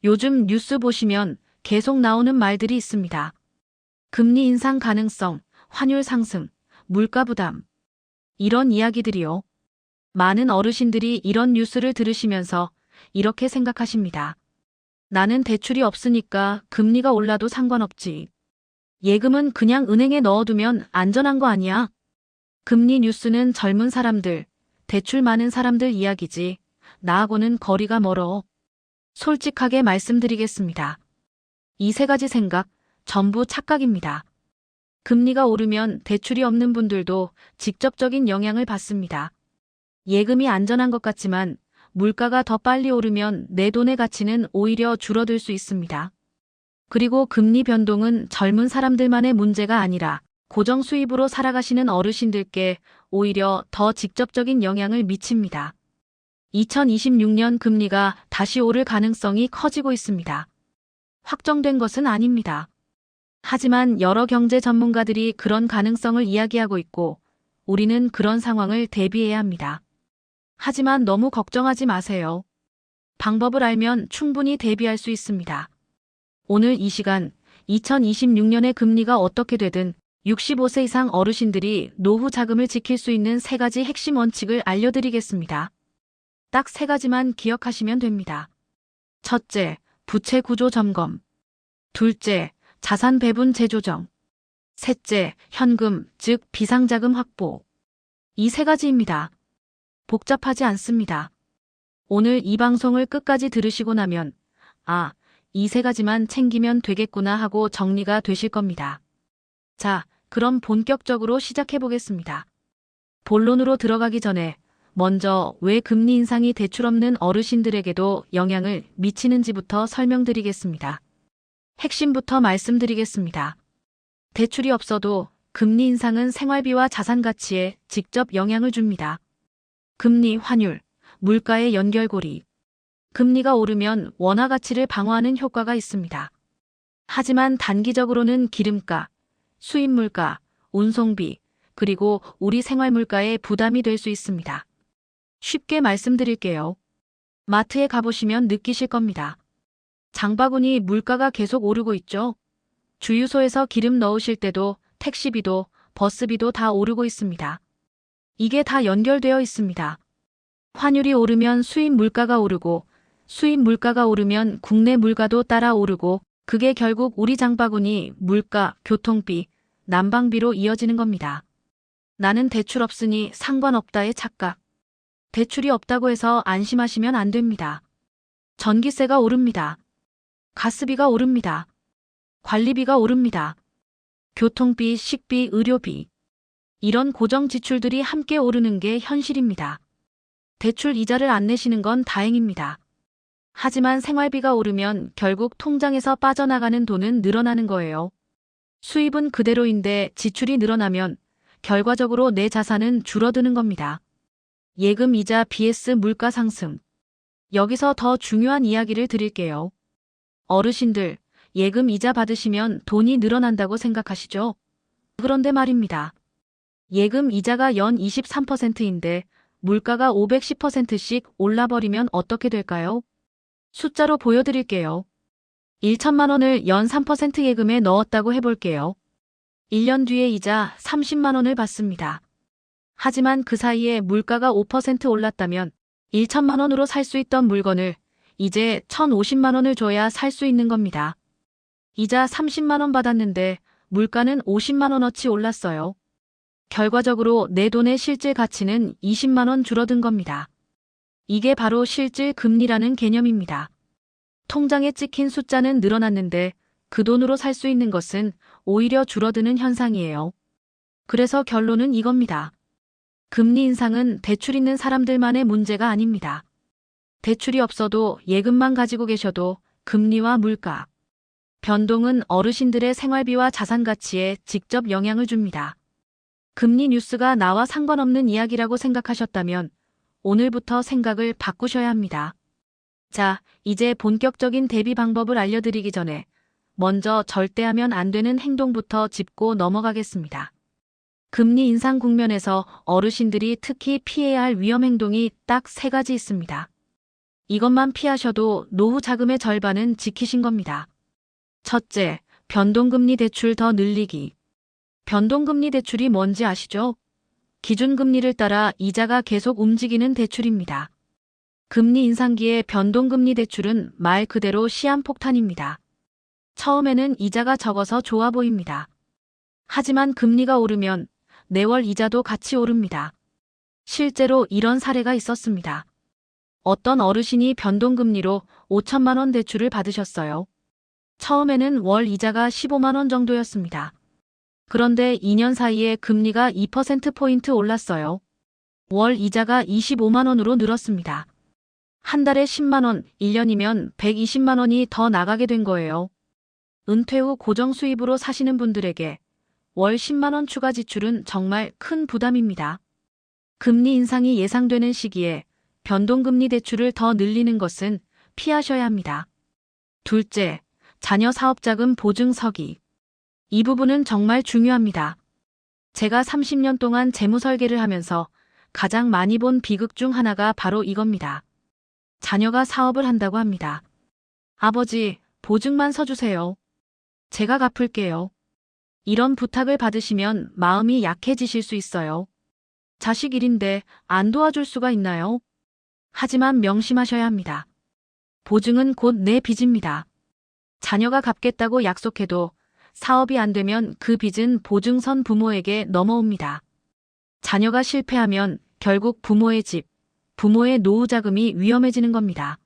요즘 뉴스 보시면 계속 나오는 말들이 있습니다. 금리 인상 가능성, 환율 상승, 물가 부담. 이런 이야기들이요. 많은 어르신들이 이런 뉴스를 들으시면서 이렇게 생각하십니다. 나는 대출이 없으니까 금리가 올라도 상관없지. 예금은 그냥 은행에 넣어두면 안전한 거 아니야? 금리 뉴스는 젊은 사람들, 대출 많은 사람들 이야기지. 나하고는 거리가 멀어. 솔직하게 말씀드리겠습니다. 이 세 가지 생각, 전부 착각입니다. 금리가 오르면 대출이 없는 분들도 직접적인 영향을 받습니다. 예금이 안전한 것 같지만 물가가 더 빨리 오르면 내 돈의 가치는 오히려 줄어들 수 있습니다. 그리고 금리 변동은 젊은 사람들만의 문제가 아니라 고정 수입으로 살아가시는 어르신들께 오히려 더 직접적인 영향을 미칩니다. 2026년 금리가 다시 오를 가능성이 커지고 있습니다. 확정된 것은 아닙니다. 하지만 여러 경제 전문가들이 그런 가능성을 이야기하고 있고 우리는 그런 상황을 대비해야 합니다. 하지만 너무 걱정하지 마세요. 방법을 알면 충분히 대비할 수 있습니다. 오늘 이 시간 2026년의 금리가 어떻게 되든 65세 이상 어르신들이 노후 자금을 지킬 수 있는 세 가지 핵심 원칙을 알려드리겠습니다. 딱 세 가지만 기억하시면 됩니다. 첫째, 부채 구조 점검. 둘째, 자산 배분 재조정. 셋째, 현금, 즉 비상자금 확보. 이 세 가지입니다. 복잡하지 않습니다. 오늘 이 방송을 끝까지 들으시고 나면 이 세 가지만 챙기면 되겠구나 하고 정리가 되실 겁니다. 자, 그럼 본격적으로 시작해 보겠습니다. 본론으로 들어가기 전에 먼저 왜 금리 인상이 대출 없는 어르신들에게도 영향을 미치는지부터 설명드리겠습니다. 핵심부터 말씀드리겠습니다. 대출이 없어도 금리 인상은 생활비와 자산 가치에 직접 영향을 줍니다. 금리, 환율, 물가의 연결고리. 금리가 오르면 원화 가치를 방어하는 효과가 있습니다. 하지만 단기적으로는 기름가, 수입 물가, 운송비, 그리고 우리 생활 물가에 부담이 될 수 있습니다. 쉽게 말씀드릴게요. 마트에 가보시면 느끼실 겁니다. 장바구니 물가가 계속 오르고 있죠. 주유소에서 기름 넣으실 때도 택시비도 버스비도 다 오르고 있습니다. 이게 다 연결되어 있습니다. 환율이 오르면 수입 물가가 오르고 수입 물가가 오르면 국내 물가도 따라 오르고 그게 결국 우리 장바구니, 물가, 교통비, 난방비로 이어지는 겁니다. 나는 대출 없으니 상관없다의 착각. 대출이 없다고 해서 안심하시면 안 됩니다. 전기세가 오릅니다. 가스비가 오릅니다. 관리비가 오릅니다. 교통비, 식비, 의료비. 이런 고정 지출들이 함께 오르는 게 현실입니다. 대출 이자를 안 내시는 건 다행입니다. 하지만 생활비가 오르면 결국 통장에서 빠져나가는 돈은 늘어나는 거예요. 수입은 그대로인데 지출이 늘어나면 결과적으로 내 자산은 줄어드는 겁니다. 예금 이자 vs 물가 상승. 여기서 더 중요한 이야기를 드릴게요. 어르신들, 예금 이자 받으시면 돈이 늘어난다고 생각하시죠? 그런데 말입니다. 예금 이자가 연 23%인데 물가가 510%씩 올라버리면 어떻게 될까요? 숫자로 보여드릴게요. 1천만 원을 연 3% 예금에 넣었다고 해볼게요. 1년 뒤에 이자 30만 원을 받습니다. 하지만 그 사이에 물가가 5% 올랐다면 1천만 원으로 살 수 있던 물건을 이제 1,050만 원을 줘야 살 수 있는 겁니다. 이자 30만 원 받았는데 물가는 50만 원어치 올랐어요. 결과적으로 내 돈의 실질 가치는 20만 원 줄어든 겁니다. 이게 바로 실질 금리라는 개념입니다. 통장에 찍힌 숫자는 늘어났는데 그 돈으로 살 수 있는 것은 오히려 줄어드는 현상이에요. 그래서 결론은 이겁니다. 금리 인상은 대출 있는 사람들만의 문제가 아닙니다. 대출이 없어도 예금만 가지고 계셔도 금리와 물가, 변동은 어르신들의 생활비와 자산 가치에 직접 영향을 줍니다. 금리 뉴스가 나와 상관없는 이야기라고 생각하셨다면 오늘부터 생각을 바꾸셔야 합니다. 자, 이제 본격적인 대비 방법을 알려드리기 전에 먼저 절대 하면 안 되는 행동부터 짚고 넘어가겠습니다. 금리 인상 국면에서 어르신들이 특히 피해야 할 위험 행동이 딱 세 가지 있습니다. 이것만 피하셔도 노후 자금의 절반은 지키신 겁니다. 첫째, 변동금리 대출 더 늘리기. 변동금리 대출이 뭔지 아시죠? 기준금리를 따라 이자가 계속 움직이는 대출입니다. 금리 인상기에 변동금리 대출은 말 그대로 시한폭탄입니다. 처음에는 이자가 적어서 좋아 보입니다. 하지만 금리가 오르면 매월 이자도 같이 오릅니다. 실제로 이런 사례가 있었습니다. 어떤 어르신이 변동금리로 5천만 원 대출을 받으셨어요. 처음에는 월 이자가 15만 원 정도였습니다. 그런데 2년 사이에 금리가 2%포인트 올랐어요. 월 이자가 25만 원으로 늘었습니다. 한 달에 10만 원, 1년이면 120만 원이 더 나가게 된 거예요. 은퇴 후 고정 수입으로 사시는 분들에게 월 10만 원 추가 지출은 정말 큰 부담입니다. 금리 인상이 예상되는 시기에 변동금리 대출을 더 늘리는 것은 피하셔야 합니다. 둘째, 자녀 사업자금 보증 서기. 이 부분은 정말 중요합니다. 제가 30년 동안 재무 설계를 하면서 가장 많이 본 비극 중 하나가 바로 이겁니다. 자녀가 사업을 한다고 합니다. 아버지, 보증만 서주세요. 제가 갚을게요. 이런 부탁을 받으시면 마음이 약해지실 수 있어요. 자식 일인데 안 도와줄 수가 있나요? 하지만 명심하셔야 합니다. 보증은 곧 내 빚입니다. 자녀가 갚겠다고 약속해도 사업이 안 되면 그 빚은 보증선 부모에게 넘어옵니다. 자녀가 실패하면 결국 부모의 집, 부모의 노후 자금이 위험해지는 겁니다.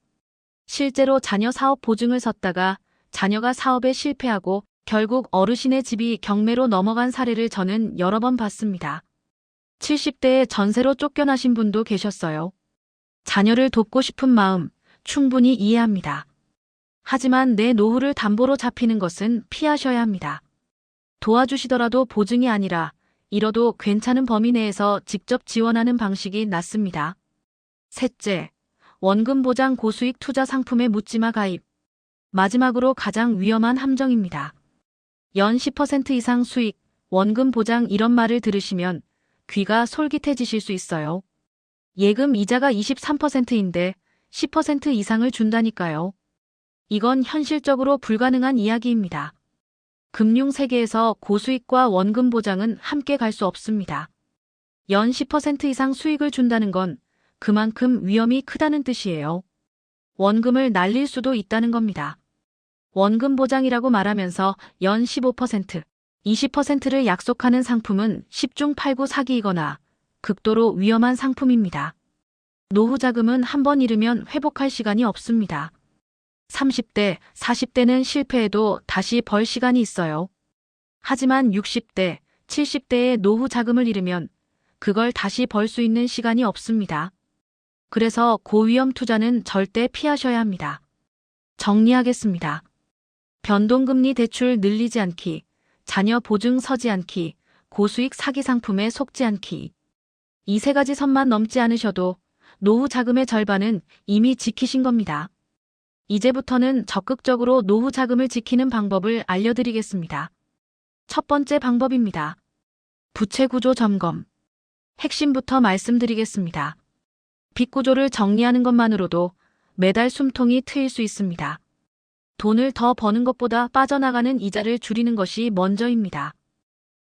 실제로 자녀 사업 보증을 섰다가 자녀가 사업에 실패하고 결국 어르신의 집이 경매로 넘어간 사례를 저는 여러 번 봤습니다. 70대에 전세로 쫓겨나신 분도 계셨어요. 자녀를 돕고 싶은 마음 충분히 이해합니다. 하지만 내 노후를 담보로 잡히는 것은 피하셔야 합니다. 도와주시더라도 보증이 아니라 잃어도 괜찮은 범위 내에서 직접 지원하는 방식이 낫습니다. 셋째, 원금 보장 고수익 투자 상품의 묻지마 가입. 마지막으로 가장 위험한 함정입니다. 연 10% 이상 수익, 원금 보장 이런 말을 들으시면 귀가 솔깃해지실 수 있어요. 예금 이자가 23%인데 10% 이상을 준다니까요. 이건 현실적으로 불가능한 이야기입니다. 금융 세계에서 고수익과 원금 보장은 함께 갈 수 없습니다. 연 10% 이상 수익을 준다는 건 그만큼 위험이 크다는 뜻이에요. 원금을 날릴 수도 있다는 겁니다. 원금 보장이라고 말하면서 연 15%, 20%를 약속하는 상품은 10중 8구 사기이거나 극도로 위험한 상품입니다. 노후 자금은 한 번 잃으면 회복할 시간이 없습니다. 30대, 40대는 실패해도 다시 벌 시간이 있어요. 하지만 60대, 70대의 노후 자금을 잃으면 그걸 다시 벌 수 있는 시간이 없습니다. 그래서 고위험 투자는 절대 피하셔야 합니다. 정리하겠습니다. 변동금리 대출 늘리지 않기, 자녀 보증 서지 않기, 고수익 사기 상품에 속지 않기. 이 세 가지 선만 넘지 않으셔도 노후 자금의 절반은 이미 지키신 겁니다. 이제부터는 적극적으로 노후 자금을 지키는 방법을 알려드리겠습니다. 첫 번째 방법입니다. 부채 구조 점검. 핵심부터 말씀드리겠습니다. 빚 구조를 정리하는 것만으로도 매달 숨통이 트일 수 있습니다. 돈을 더 버는 것보다 빠져나가는 이자를 줄이는 것이 먼저입니다.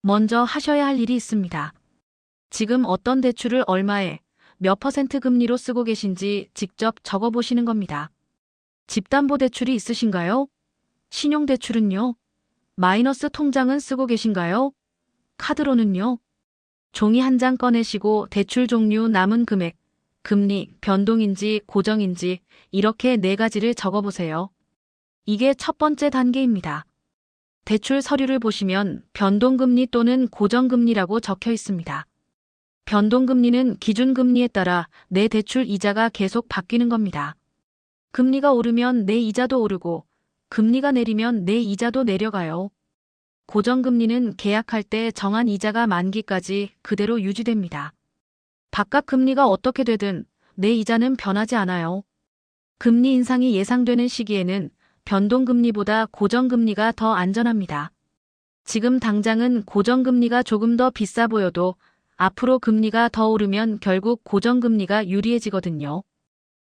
먼저 하셔야 할 일이 있습니다. 지금 어떤 대출을 얼마에 몇 퍼센트 금리로 쓰고 계신지 직접 적어보시는 겁니다. 집담보대출이 있으신가요? 신용대출은요? 마이너스 통장은 쓰고 계신가요? 카드로는요? 종이 한 장 꺼내시고 대출 종류, 남은 금액, 금리, 변동인지 고정인지 이렇게 네 가지를 적어보세요. 이게 첫 번째 단계입니다. 대출 서류를 보시면 변동금리 또는 고정금리라고 적혀 있습니다. 변동금리는 기준금리에 따라 내 대출 이자가 계속 바뀌는 겁니다. 금리가 오르면 내 이자도 오르고 금리가 내리면 내 이자도 내려가요. 고정금리는 계약할 때 정한 이자가 만기까지 그대로 유지됩니다. 바깥 금리가 어떻게 되든 내 이자는 변하지 않아요. 금리 인상이 예상되는 시기에는 변동금리보다 고정금리가 더 안전합니다. 지금 당장은 고정금리가 조금 더 비싸 보여도 앞으로 금리가 더 오르면 결국 고정금리가 유리해지거든요.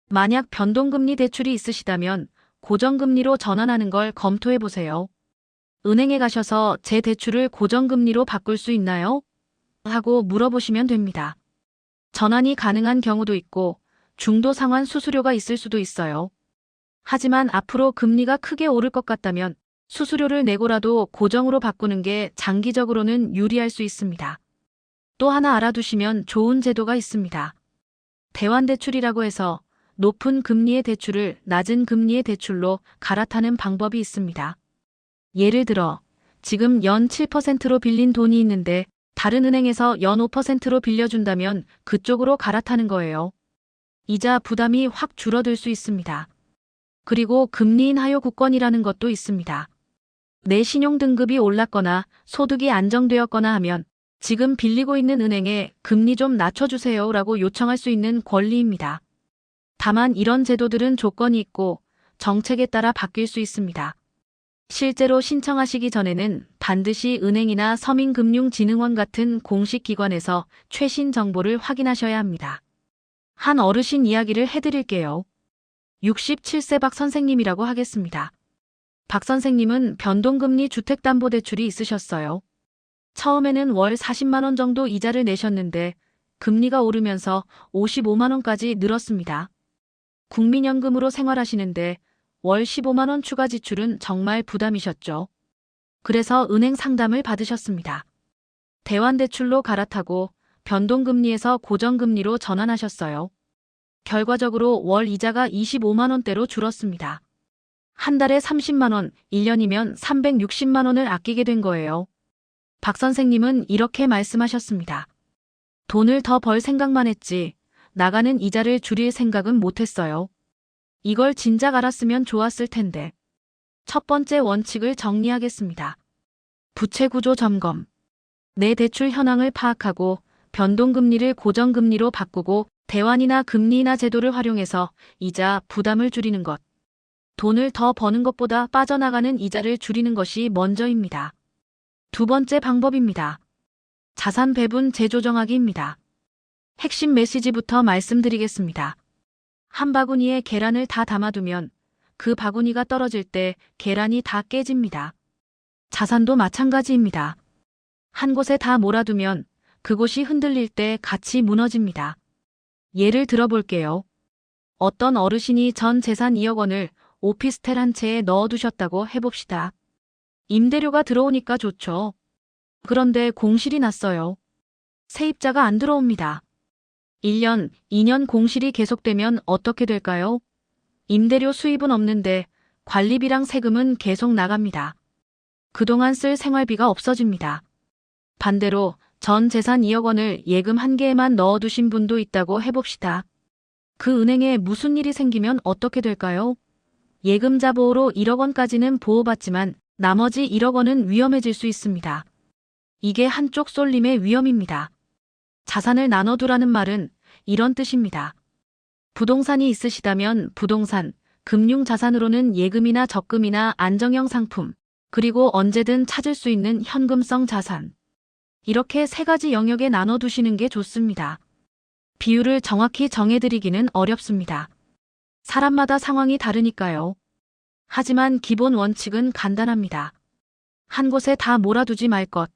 만약 변동금리 대출이 있으시다면 고정금리로 전환하는 걸 검토해 보세요. 은행에 가셔서 제 대출을 고정금리로 바꿀 수 있나요? 하고 물어보시면 됩니다. 전환이 가능한 경우도 있고 중도 상환 수수료가 있을 수도 있어요. 하지만 앞으로 금리가 크게 오를 것 같다면 수수료를 내고라도 고정으로 바꾸는 게 장기적으로는 유리할 수 있습니다. 또 하나 알아두시면 좋은 제도가 있습니다. 대환대출이라고 해서 높은 금리의 대출을 낮은 금리의 대출로 갈아타는 방법이 있습니다. 예를 들어 지금 연 7%로 빌린 돈이 있는데 다른 은행에서 연 5%로 빌려준다면 그쪽으로 갈아타는 거예요. 이자 부담이 확 줄어들 수 있습니다. 그리고 금리인 하요 국권이라는 것도 있습니다. 내 신용 등급이 올랐거나 소득이 안정되었거나 하면 지금 빌리고 있는 은행에 금리 좀 낮춰주세요 라고 요청할 수 있는 권리입니다. 다만 이런 제도들은 조건이 있고 정책에 따라 바뀔 수 있습니다. 실제로 신청하시기 전에는 반드시 은행이나 서민금융진흥원 같은 공식 기관에서 최신 정보를 확인하셔야 합니다. 한 어르신 이야기를 해드릴게요. 67세 박 선생님이라고 하겠습니다. 박 선생님은 변동금리 주택담보대출이 있으셨어요. 처음에는 월 40만 원 정도 이자를 내셨는데 금리가 오르면서 55만 원까지 늘었습니다. 국민연금으로 생활하시는데 월 15만 원 추가 지출은 정말 부담이셨죠. 그래서 은행 상담을 받으셨습니다. 대환대출로 갈아타고 변동금리에서 고정금리로 전환하셨어요. 결과적으로 월 이자가 25만 원대로 줄었습니다. 한 달에 30만 원, 1년이면 360만 원을 아끼게 된 거예요. 박 선생님은 이렇게 말씀하셨습니다. 돈을 더 벌 생각만 했지 나가는 이자를 줄일 생각은 못했어요. 이걸 진작 알았으면 좋았을 텐데. 첫 번째 원칙을 정리하겠습니다. 부채 구조 점검. 내 대출 현황을 파악하고 변동금리를 고정금리로 바꾸고 대환이나 금리 인하 제도를 활용해서 이자 부담을 줄이는 것. 돈을 더 버는 것보다 빠져나가는 이자를 줄이는 것이 먼저입니다. 두 번째 방법입니다. 자산 배분 재조정하기입니다. 핵심 메시지부터 말씀드리겠습니다. 한 바구니에 계란을 다 담아두면 그 바구니가 떨어질 때 계란이 다 깨집니다. 자산도 마찬가지입니다. 한 곳에 다 몰아두면 그곳이 흔들릴 때 같이 무너집니다. 예를 들어볼게요. 어떤 어르신이 전 재산 2억 원을 오피스텔 한 채에 넣어두셨다고 해봅시다. 임대료가 들어오니까 좋죠. 그런데 공실이 났어요. 세입자가 안 들어옵니다. 1년, 2년 공실이 계속되면 어떻게 될까요? 임대료 수입은 없는데 관리비랑 세금은 계속 나갑니다. 그동안 쓸 생활비가 없어집니다. 반대로 전 재산 2억 원을 예금 한 개에만 넣어두신 분도 있다고 해봅시다. 그 은행에 무슨 일이 생기면 어떻게 될까요? 예금자 보호로 1억 원까지는 보호받지만 나머지 1억 원은 위험해질 수 있습니다. 이게 한쪽 쏠림의 위험입니다. 자산을 나눠두라는 말은 이런 뜻입니다. 부동산이 있으시다면 부동산, 금융자산으로는 예금이나 적금이나 안정형 상품, 그리고 언제든 찾을 수 있는 현금성 자산. 이렇게 세 가지 영역에 나눠두시는 게 좋습니다. 비율을 정확히 정해드리기는 어렵습니다. 사람마다 상황이 다르니까요. 하지만 기본 원칙은 간단합니다. 한 곳에 다 몰아두지 말 것.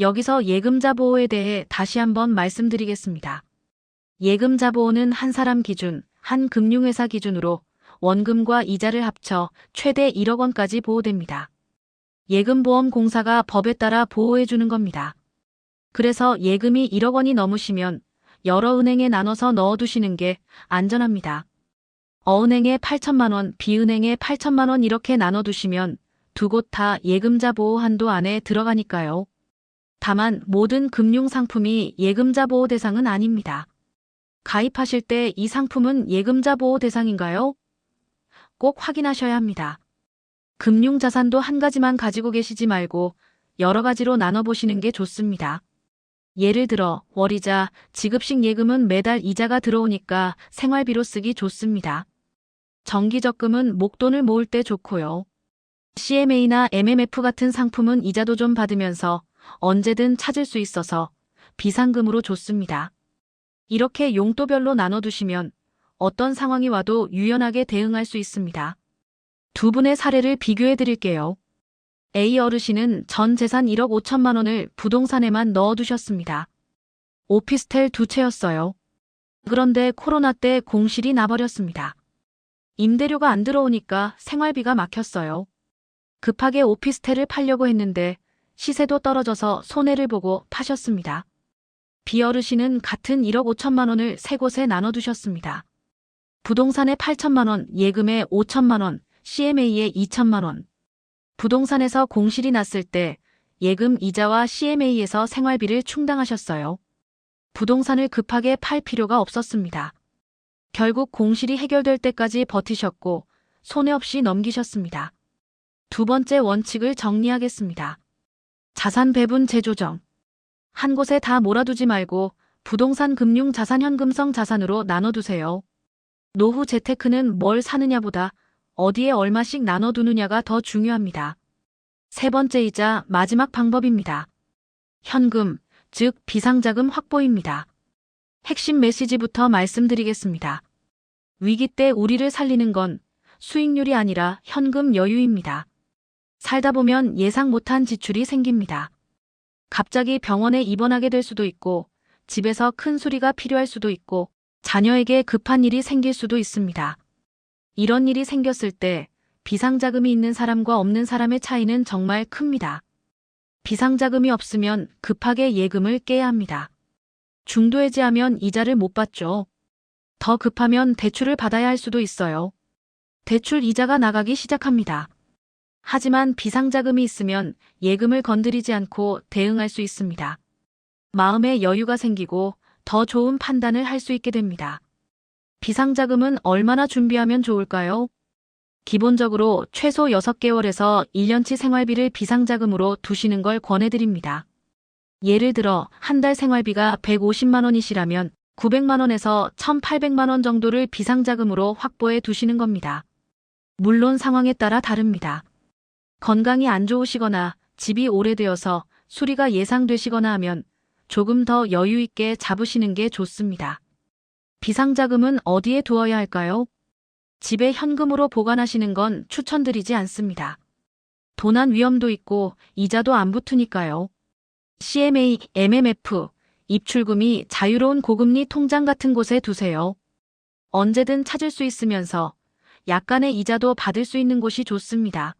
여기서 예금자 보호에 대해 다시 한번 말씀드리겠습니다. 예금자 보호는 한 사람 기준, 한 금융회사 기준으로 원금과 이자를 합쳐 최대 1억 원까지 보호됩니다. 예금보험공사가 법에 따라 보호해주는 겁니다. 그래서 예금이 1억 원이 넘으시면 여러 은행에 나눠서 넣어두시는 게 안전합니다. 어은행에 8천만 원, B은행에 8천만 원 이렇게 나눠두시면 두 곳 다 예금자 보호 한도 안에 들어가니까요. 다만 모든 금융상품이 예금자 보호 대상은 아닙니다. 가입하실 때 이 상품은 예금자 보호 대상인가요? 꼭 확인하셔야 합니다. 금융자산도 한 가지만 가지고 계시지 말고 여러 가지로 나눠보시는 게 좋습니다. 예를 들어 월이자, 지급식 예금은 매달 이자가 들어오니까 생활비로 쓰기 좋습니다. 정기적금은 목돈을 모을 때 좋고요. CMA나 MMF 같은 상품은 이자도 좀 받으면서 언제든 찾을 수 있어서 비상금으로 좋습니다. 이렇게 용도별로 나눠두시면 어떤 상황이 와도 유연하게 대응할 수 있습니다. 두 분의 사례를 비교해 드릴게요. A 어르신은 전 재산 1억 5천만 원을 부동산에만 넣어두셨습니다. 오피스텔 2채였어요. 그런데 코로나 때 공실이 나버렸습니다. 임대료가 안 들어오니까 생활비가 막혔어요. 급하게 오피스텔을 팔려고 했는데 시세도 떨어져서 손해를 보고 파셨습니다. B 어르신은 같은 1억 5천만 원을 세 곳에 나눠두셨습니다. 부동산에 8천만 원, 예금에 5천만 원, CMA에 2천만 원. 부동산에서 공실이 났을 때 예금 이자와 CMA에서 생활비를 충당하셨어요. 부동산을 급하게 팔 필요가 없었습니다. 결국 공실이 해결될 때까지 버티셨고 손해 없이 넘기셨습니다. 두 번째 원칙을 정리하겠습니다. 자산 배분 재조정. 한 곳에 다 몰아두지 말고 부동산 금융 자산 현금성 자산으로 나눠두세요. 노후 재테크는 뭘 사느냐보다 어디에 얼마씩 나눠두느냐가 더 중요합니다. 세 번째이자 마지막 방법입니다. 현금, 즉 비상자금 확보입니다. 핵심 메시지부터 말씀드리겠습니다. 위기 때 우리를 살리는 건 수익률이 아니라 현금 여유입니다. 살다 보면 예상 못한 지출이 생깁니다. 갑자기 병원에 입원하게 될 수도 있고, 집에서 큰 수리가 필요할 수도 있고, 자녀에게 급한 일이 생길 수도 있습니다. 이런 일이 생겼을 때 비상자금이 있는 사람과 없는 사람의 차이는 정말 큽니다. 비상자금이 없으면 급하게 예금을 깨야 합니다. 중도해지하면 이자를 못 받죠. 더 급하면 대출을 받아야 할 수도 있어요. 대출 이자가 나가기 시작합니다. 하지만 비상자금이 있으면 예금을 건드리지 않고 대응할 수 있습니다. 마음의 여유가 생기고 더 좋은 판단을 할 수 있게 됩니다. 비상자금은 얼마나 준비하면 좋을까요? 기본적으로 최소 6개월에서 1년치 생활비를 비상자금으로 두시는 걸 권해드립니다. 예를 들어 한 달 생활비가 150만 원이시라면 900만 원에서 1,800만 원 정도를 비상자금으로 확보해 두시는 겁니다. 물론 상황에 따라 다릅니다. 건강이 안 좋으시거나 집이 오래되어서 수리가 예상되시거나 하면 조금 더 여유 있게 잡으시는 게 좋습니다. 비상자금은 어디에 두어야 할까요? 집에 현금으로 보관하시는 건 추천드리지 않습니다. 도난 위험도 있고 이자도 안 붙으니까요. CMA, MMF, 입출금이 자유로운 고금리 통장 같은 곳에 두세요. 언제든 찾을 수 있으면서 약간의 이자도 받을 수 있는 곳이 좋습니다.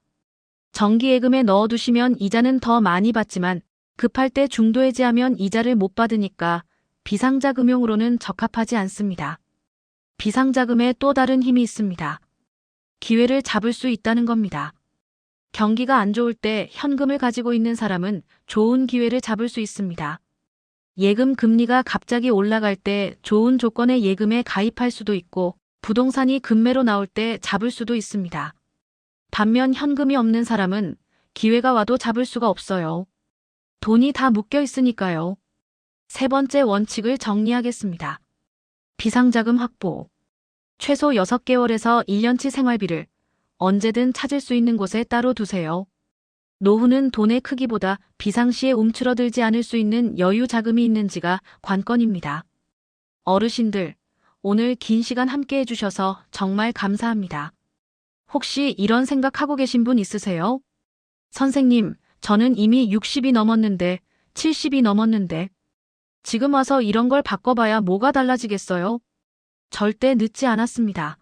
정기예금에 넣어두시면 이자는 더 많이 받지만 급할 때 중도해지하면 이자를 못 받으니까 비상자금용으로는 적합하지 않습니다. 비상자금에 또 다른 힘이 있습니다. 기회를 잡을 수 있다는 겁니다. 경기가 안 좋을 때 현금을 가지고 있는 사람은 좋은 기회를 잡을 수 있습니다. 예금 금리가 갑자기 올라갈 때 좋은 조건의 예금에 가입할 수도 있고 부동산이 급매로 나올 때 잡을 수도 있습니다. 반면 현금이 없는 사람은 기회가 와도 잡을 수가 없어요. 돈이 다 묶여 있으니까요. 세 번째 원칙을 정리하겠습니다. 비상자금 확보. 최소 6개월에서 1년치 생활비를 언제든 찾을 수 있는 곳에 따로 두세요. 노후는 돈의 크기보다 비상시에 움츠러들지 않을 수 있는 여유 자금이 있는지가 관건입니다. 어르신들, 오늘 긴 시간 함께 해주셔서 정말 감사합니다. 혹시 이런 생각하고 계신 분 있으세요? 선생님, 저는 이미 60이 넘었는데, 70이 넘었는데, 지금 와서 이런 걸 바꿔봐야 뭐가 달라지겠어요? 절대 늦지 않았습니다.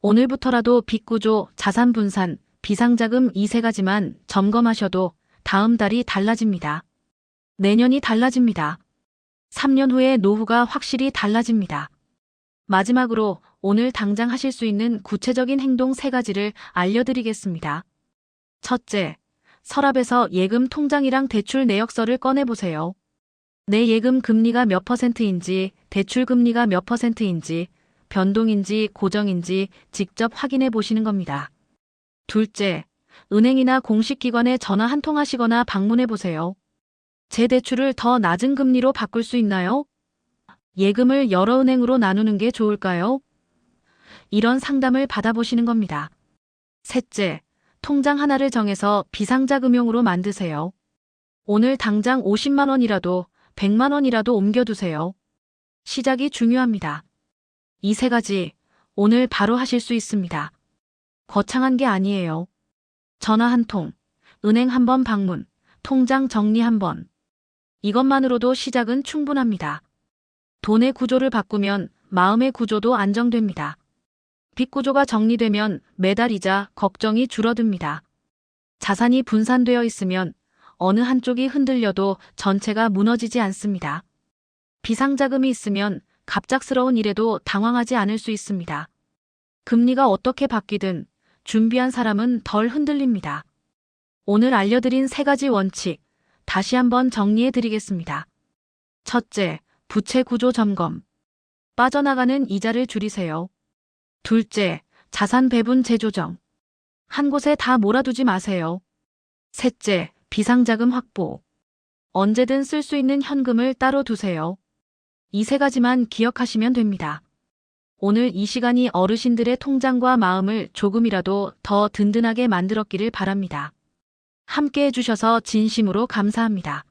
오늘부터라도 빚구조, 자산분산, 비상자금 이 세 가지만 점검하셔도 다음 달이 달라집니다. 내년이 달라집니다. 3년 후에 노후가 확실히 달라집니다. 마지막으로 오늘 당장 하실 수 있는 구체적인 행동 3가지를 알려드리겠습니다. 첫째, 서랍에서 예금 통장이랑 대출 내역서를 꺼내보세요. 내 예금 금리가 몇 %인지, 대출 금리가 몇 %인지, 변동인지 고정인지 직접 확인해 보시는 겁니다. 둘째, 은행이나 공식기관에 전화 한 통 하시거나 방문해 보세요. 제 대출을 더 낮은 금리로 바꿀 수 있나요? 예금을 여러 은행으로 나누는 게 좋을까요? 이런 상담을 받아보시는 겁니다. 셋째, 통장 하나를 정해서 비상자금용으로 만드세요. 오늘 당장 50만 원이라도 100만 원이라도 옮겨두세요. 시작이 중요합니다. 이 3가지 오늘 바로 하실 수 있습니다. 거창한 게 아니에요. 전화 한 통, 은행 한 번 방문, 통장 정리 한 번. 이것만으로도 시작은 충분합니다. 돈의 구조를 바꾸면 마음의 구조도 안정됩니다. 빚 구조가 정리되면 매달 이자, 걱정이 줄어듭니다. 자산이 분산되어 있으면 어느 한쪽이 흔들려도 전체가 무너지지 않습니다. 비상자금이 있으면 갑작스러운 일에도 당황하지 않을 수 있습니다. 금리가 어떻게 바뀌든 준비한 사람은 덜 흔들립니다. 오늘 알려드린 3가지 원칙, 다시 한번 정리해 드리겠습니다. 첫째, 부채 구조 점검. 빠져나가는 이자를 줄이세요. 둘째, 자산 배분 재조정. 한 곳에 다 몰아두지 마세요. 셋째, 비상자금 확보. 언제든 쓸 수 있는 현금을 따로 두세요. 이 3가지만 기억하시면 됩니다. 오늘 이 시간이 어르신들의 통장과 마음을 조금이라도 더 든든하게 만들었기를 바랍니다. 함께 해주셔서 진심으로 감사합니다.